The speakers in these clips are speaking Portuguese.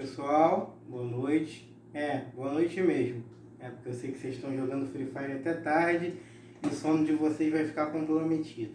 Pessoal, boa noite. Boa noite mesmo. Porque eu sei que vocês estão jogando Free Fire até tarde e o sono de vocês vai ficar comprometido.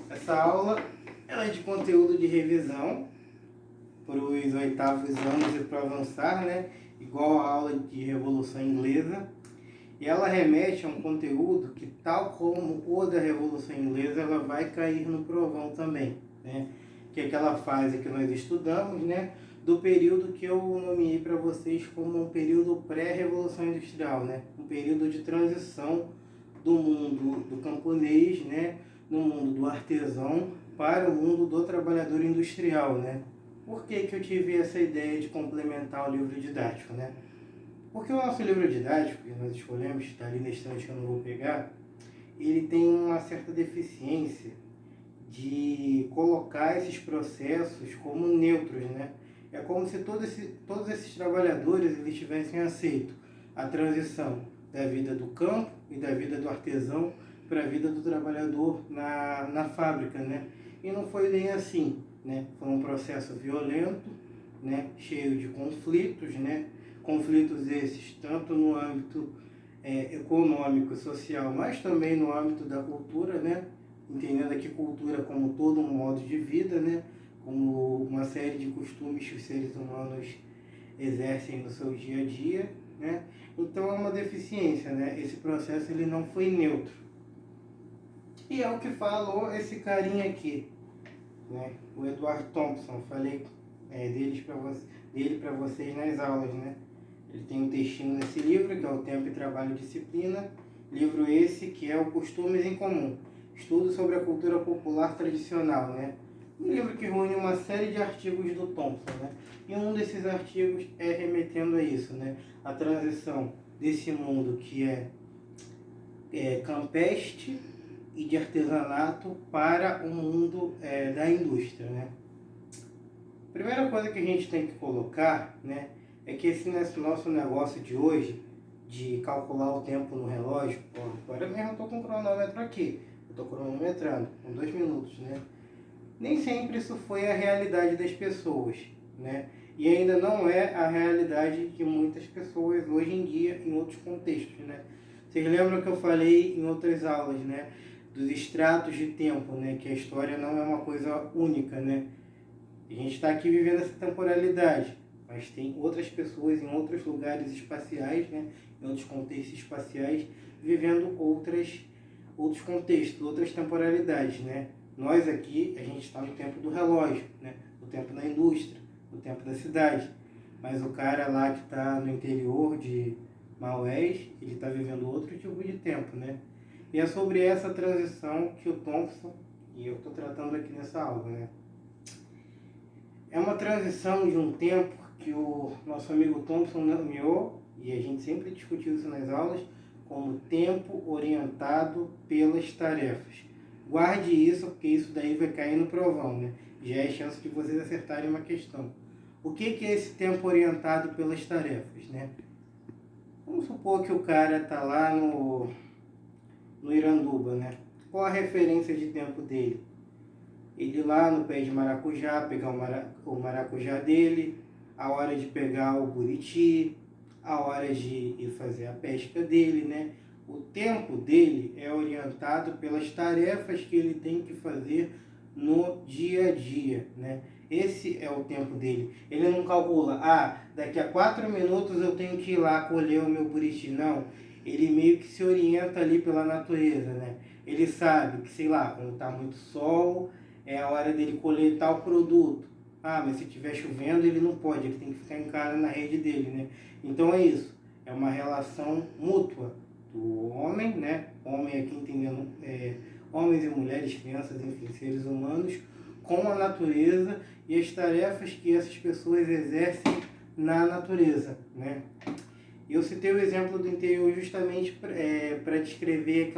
Essa aula ela é de conteúdo de revisão para os 8º anos e para avançar, né? Igual a aula de Revolução Inglesa. E ela remete a um conteúdo que, tal como o da Revolução Inglesa, ela vai cair no provão também, né? Que é aquela fase que nós estudamos, né? Do período que eu nomeei para vocês como um período pré-revolução industrial, né? Um período de transição do mundo do camponês, né? No mundo do artesão para o mundo do trabalhador industrial, né? Por que que eu tive essa ideia de complementar o livro didático, né? Porque o nosso livro didático, que nós escolhemos, está ali na estante que eu não vou pegar, ele tem uma certa deficiência de colocar esses processos como neutros, né? É como se todos esses trabalhadores eles tivessem aceito a transição da vida do campo e da vida do artesão para a vida do trabalhador na fábrica, né? E não foi nem assim, né? Foi um processo violento, né? Cheio de conflitos, né? Conflitos esses tanto no âmbito econômico, social, mas também no âmbito da cultura, né? Entendendo aqui cultura como todo um modo de vida, né? Como uma série de costumes que os seres humanos exercem no seu dia a dia, né? Então é uma deficiência, né? Esse processo ele não foi neutro. E é o que falou esse carinha aqui, né? O Edward Thompson, falei dele para vocês nas aulas, né? Ele tem um textinho nesse livro, que é o Tempo e Trabalho e Disciplina. Livro esse que é o Costumes em Comum. Estudo sobre a cultura popular tradicional, né? Um livro que reúne uma série de artigos do Thompson, né? E um desses artigos é remetendo a isso, né? A transição desse mundo que é campestre e de artesanato para o mundo da indústria, né? Primeira coisa que a gente tem que colocar, né? É que esse nosso negócio de hoje, de calcular o tempo no relógio, agora mesmo eu estou com o cronômetro aqui, eu estou cronometrando, com 2 minutos, né? Nem sempre isso foi a realidade das pessoas, né? E ainda não é a realidade de muitas pessoas hoje em dia em outros contextos, né? Vocês lembram que eu falei em outras aulas, né? Dos estratos de tempo, né? Que a história não é uma coisa única, né? A gente está aqui vivendo essa temporalidade, mas tem outras pessoas em outros lugares espaciais, né? Em outros contextos espaciais, vivendo outros contextos, outras temporalidades, né? Nós aqui, a gente está no tempo do relógio, né? No tempo da indústria, no tempo da cidade. Mas o cara lá que está no interior de Maués, ele está vivendo outro tipo de tempo, né? E é sobre essa transição que o Thompson, e eu estou tratando aqui nessa aula, né? É uma transição de um tempo que o nosso amigo Thompson nomeou, e a gente sempre discutiu isso nas aulas, como tempo orientado pelas tarefas. Guarde isso, porque isso daí vai cair no provão, né? Já é chance de vocês acertarem uma questão. O que é esse tempo orientado pelas tarefas, né? Vamos supor que o cara está lá no Iranduba, né? Qual a referência de tempo dele? Ele ir lá no pé de maracujá, pegar o maracujá dele, a hora de pegar o buriti, a hora de ir fazer a pesca dele, né? O tempo dele é orientado pelas tarefas que ele tem que fazer no dia a dia, né? Esse é o tempo dele. Ele não calcula, daqui a 4 minutos eu tenho que ir lá colher o meu buriti. Não, ele meio que se orienta ali pela natureza, né? Ele sabe que, sei lá, quando está muito sol, é a hora dele colher tal produto. Mas se estiver chovendo, ele não pode, ele tem que ficar em casa na rede dele, né? Então é isso, é uma relação mútua do homem, né? Homem aqui entendendo homens e mulheres, crianças, enfim, seres humanos, com a natureza e as tarefas que essas pessoas exercem na natureza, né? Eu citei o exemplo do interior justamente para descrever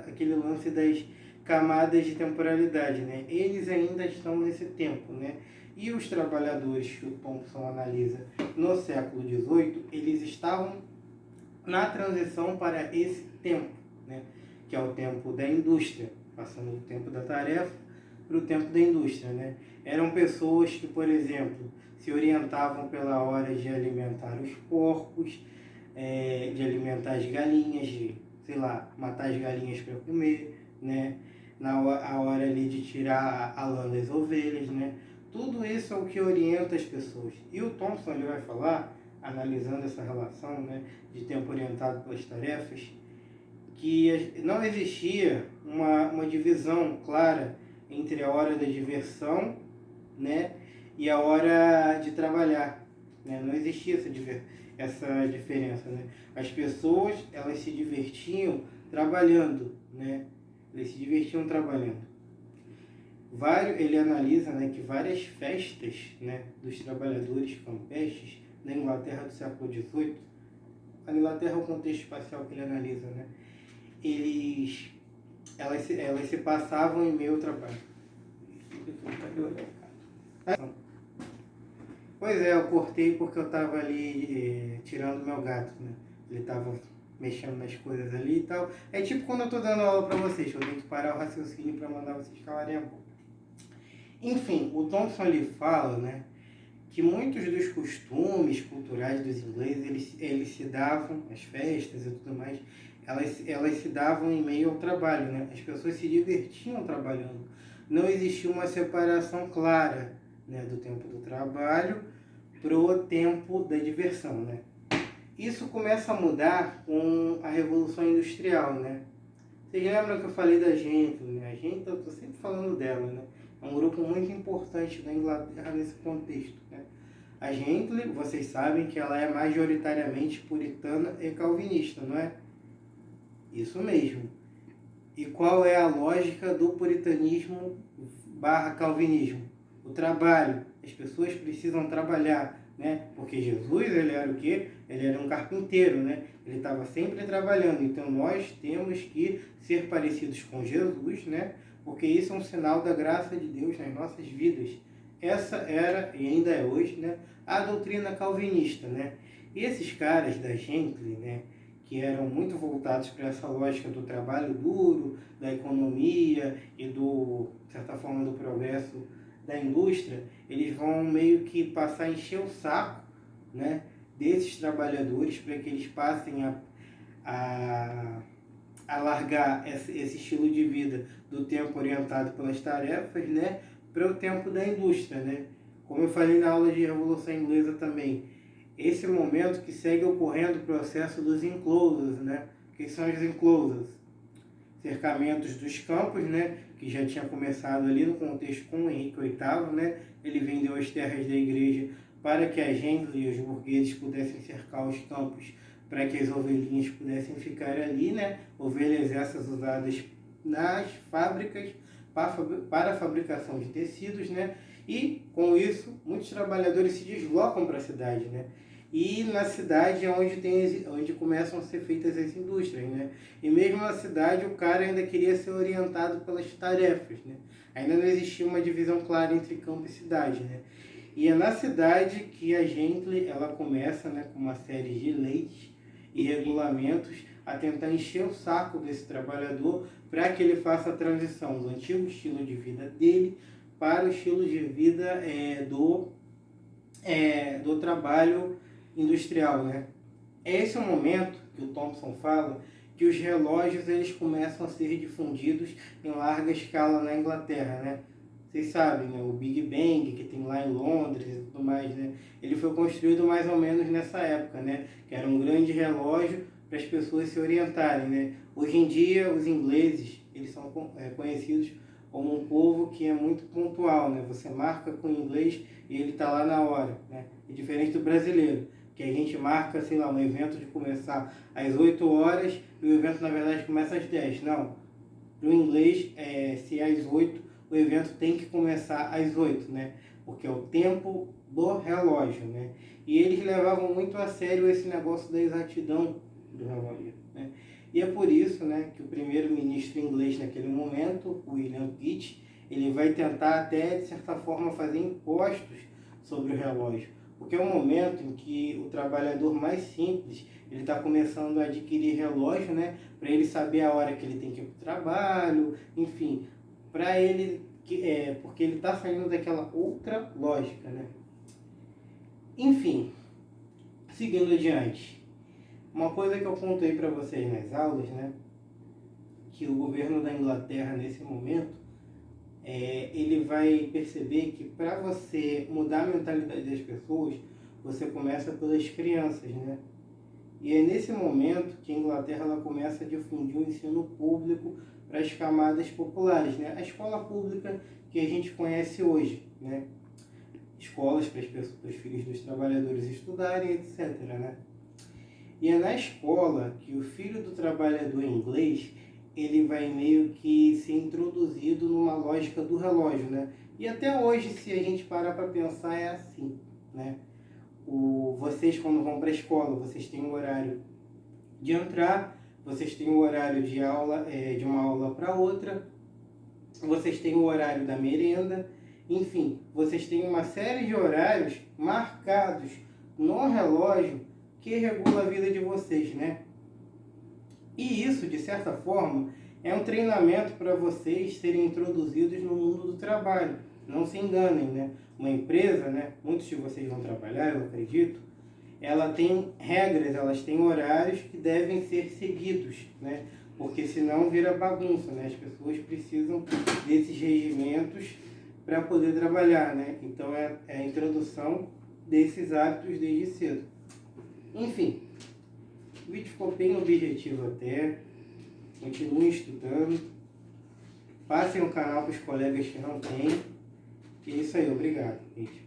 aquele lance das camadas de temporalidade, né? Eles ainda estão nesse tempo, né? E os trabalhadores que o Thompson analisa no século XVIII, eles estavam na transição para esse tempo, né? Que é o tempo da indústria, passando do tempo da tarefa para o tempo da indústria, né? Eram pessoas que, por exemplo, se orientavam pela hora de alimentar os porcos, de alimentar as galinhas, de, sei lá, matar as galinhas para comer, né? A hora ali de tirar a lã das ovelhas, né? Tudo isso é o que orienta as pessoas. E o Thompson ele vai falar, analisando essa relação, né, de tempo orientado pelas tarefas, que não existia uma divisão clara entre a hora da diversão, né, e a hora de trabalhar, né? Não existia essa diferença, né? As pessoas, elas se divertiam trabalhando, né? Eles se divertiam trabalhando. Ele analisa, né, que várias festas, né, dos trabalhadores campestres na Inglaterra do século XVIII, a Inglaterra é o contexto espacial que ele analisa, né? Elas se passavam em meio ao trabalho. Pois é, eu cortei porque eu estava ali tirando meu gato, né? Ele estava mexendo nas coisas ali e tal. É tipo quando eu estou dando aula para vocês, eu tenho que parar o raciocínio para mandar vocês calarem a boca. Enfim, o Thompson ele fala, né, que muitos dos costumes culturais dos ingleses, eles se davam, as festas e tudo mais, elas se davam em meio ao trabalho, né? As pessoas se divertiam trabalhando. Não existia uma separação clara, né, do tempo do trabalho pro tempo da diversão, né? Isso começa a mudar com a Revolução Industrial, né? Vocês lembram que eu falei da Gently, né? A Gently, eu estou sempre falando dela, né? É um grupo muito importante da Inglaterra nesse contexto, né? A Gently, vocês sabem que ela é majoritariamente puritana e calvinista, não é? Isso mesmo. E qual é a lógica do puritanismo / calvinismo? O trabalho. As pessoas precisam trabalhar, né? Porque Jesus, ele era o quê? Ele era um carpinteiro, né? Ele estava sempre trabalhando. Então nós temos que ser parecidos com Jesus, né? Porque isso é um sinal da graça de Deus nas nossas vidas. Essa era, e ainda é hoje, né, a doutrina calvinista, né? E esses caras da Gently, né, que eram muito voltados para essa lógica do trabalho duro, da economia e de certa forma, do progresso da indústria, eles vão meio que passar a encher o saco, né, desses trabalhadores para que eles passem a largar esse estilo de vida do tempo orientado pelas tarefas, né, para o tempo da indústria, né? Como eu falei na aula de Revolução Inglesa também, esse momento que segue ocorrendo o processo dos enclosures, né? O que são os enclosures? Cercamentos dos campos, né? Que já tinha começado ali no contexto com o Henrique VIII, né? Ele vendeu as terras da igreja para que a gente e os burgueses pudessem cercar os campos, para que as ovelhinhas pudessem ficar ali, né? Ovelhas essas usadas nas fábricas para a fabricação de tecidos, né? E com isso muitos trabalhadores se deslocam para a cidade, né? E na cidade é onde começam a ser feitas as indústrias, né? E mesmo na cidade o cara ainda queria ser orientado pelas tarefas, né? Ainda não existia uma divisão clara entre campo e cidade, né? E é na cidade que a Gently, ela começa, né, com uma série de leis e regulamentos a tentar encher o saco desse trabalhador para que ele faça a transição do antigo estilo de vida dele para o estilo de vida do trabalho industrial, né? Esse é o momento que o Thompson fala que os relógios eles começam a ser difundidos em larga escala na Inglaterra, né? Vocês sabem, né? O Big Bang, que tem lá em Londres e tudo mais, né? Ele foi construído mais ou menos nessa época, né? Que era um grande relógio para as pessoas se orientarem, né? Hoje em dia, os ingleses, eles são conhecidos como um povo que é muito pontual, né? Você marca com o inglês e ele está lá na hora, né? É diferente do brasileiro, que a gente marca, sei lá, um evento de começar às 8 horas e o evento, na verdade, começa às 10. Não. No inglês, se é às 8, o evento tem que começar às 8, né? Porque é o tempo do relógio, né? E eles levavam muito a sério esse negócio da exatidão do relógio, né? E é por isso, né, que o primeiro-ministro inglês naquele momento, William Pitt, ele vai tentar até, de certa forma, fazer impostos sobre o relógio. Porque é um momento em que o trabalhador mais simples, ele está começando a adquirir relógio, né, para ele saber a hora que ele tem que ir para o trabalho, enfim, para ele, porque ele está saindo daquela outra lógica, né. Enfim, seguindo adiante. Uma coisa que eu contei para vocês nas aulas, né? Que o governo da Inglaterra, nesse momento, ele vai perceber que para você mudar a mentalidade das pessoas, você começa pelas crianças, né? E é nesse momento que a Inglaterra ela começa a difundir o ensino público para as camadas populares, né? A escola pública que a gente conhece hoje, né? Escolas para os filhos dos trabalhadores estudarem, etc, né? E é na escola que o filho do trabalhador inglês, ele vai meio que ser introduzido numa lógica do relógio, né? E até hoje, se a gente parar para pensar, é assim, né? Vocês, quando vão para a escola, vocês têm um horário de entrar, vocês têm um horário de aula, de uma aula para outra, vocês têm o horário da merenda, enfim, vocês têm uma série de horários marcados no relógio que regula a vida de vocês, né? E isso, de certa forma, é um treinamento para vocês serem introduzidos no mundo do trabalho. Não se enganem, né? Uma empresa, né? Muitos de vocês vão trabalhar, eu acredito, ela tem regras, elas têm horários que devem ser seguidos, né? Porque senão vira bagunça, né? As pessoas precisam desses regimentos para poder trabalhar, né? Então é a introdução desses hábitos desde cedo. Enfim, o vídeo ficou bem objetivo até. Continuem estudando. Passem o canal para os colegas que não têm. E é isso aí, obrigado, gente.